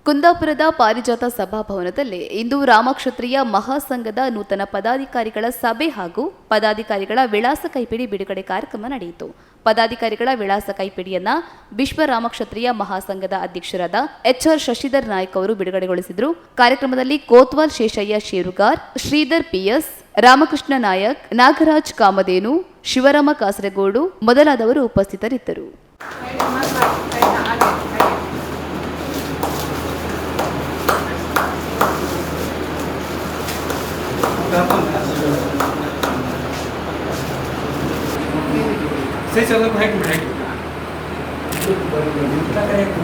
ಕುಂದಾಪುರದ ಪಾರಿಜಾತ ಸಭಾಭವನದಲ್ಲಿ ಇಂದು ರಾಮಕ್ಷತ್ರಿಯ ಮಹಾಸಂಘದ ನೂತನ ಪದಾಧಿಕಾರಿಗಳ ಸಭೆ ಹಾಗೂ ಪದಾಧಿಕಾರಿಗಳ ವಿಳಾಸ ಕೈಪಿಡಿ ಬಿಡುಗಡೆ ಕಾರ್ಯಕ್ರಮ ನಡೆಯಿತು. ಪದಾಧಿಕಾರಿಗಳ ವಿಳಾಸ ಕೈಪಿಡಿಯನ್ನ ವಿಶ್ವ ರಾಮಕ್ಷತ್ರಿಯ ಮಹಾಸಂಘದ ಅಧ್ಯಕ್ಷರಾದ HR ಶಶಿಧರ್ ನಾಯ್ಕ್ ಅವರು ಬಿಡುಗಡೆಗೊಳಿಸಿದರು. ಕಾರ್ಯಕ್ರಮದಲ್ಲಿ ಕೋತ್ವಾಲ್ ಶೇಷಯ್ಯ ಶೇರುಗಾರ್, ಶ್ರೀಧರ್ PS, ರಾಮಕೃಷ್ಣ ನಾಯಕ್, ನಾಗರಾಜ್ ಕಾಮಧೇನು, ಶಿವರಾಮ ಕಾಸರಗೋಡು ಮೊದಲಾದವರು ಉಪಸ್ಥಿತರಿದ್ದರು.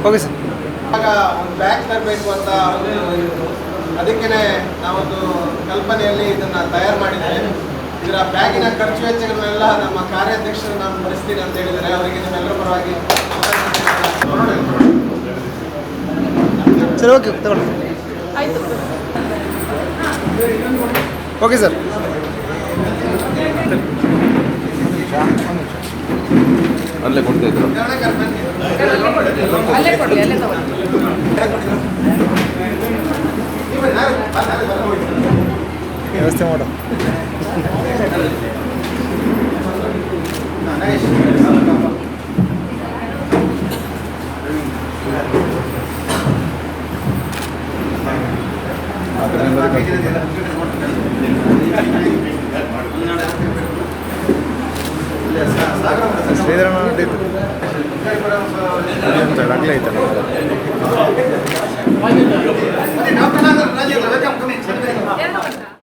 Okay sir. ಆಗ ಒಂದು ಬ್ಯಾಗ್ ತರಬೇಕು ಅಂತ ಅದಕ್ಕೆ ನಾವೊಂದು ಕಲ್ಪನೆಯಲ್ಲಿ ಇದನ್ನು ತಯಾರು ಮಾಡಿದ್ದೇವೆ. ಇದರ ಬ್ಯಾಗಿನ ಖರ್ಚು ವೆಚ್ಚಗಳನ್ನೆಲ್ಲ ನಮ್ಮ ಕಾರ್ಯಾಧ್ಯಕ್ಷರು ನಾನು ಭರಿಸ್ತೀನಿ ಅಂತ ಹೇಳಿದರೆ ಅವರಿಗೆ ನಿಮ್ಮೆಲ್ಲರ ಪರವಾಗಿ ಸರ್. ಓಕೆ, ತಗೊಳ್ಳಿ. Okay sir. ಅಲ್ಲೇ ಕೊಡ್ತಾ ಇದ್ರು. ವ್ಯವಸ್ಥೆ ಮಾಡೋ. ಶ್ರೀಧರನ ಆಗಲೇ ಐತಲ್ಲ.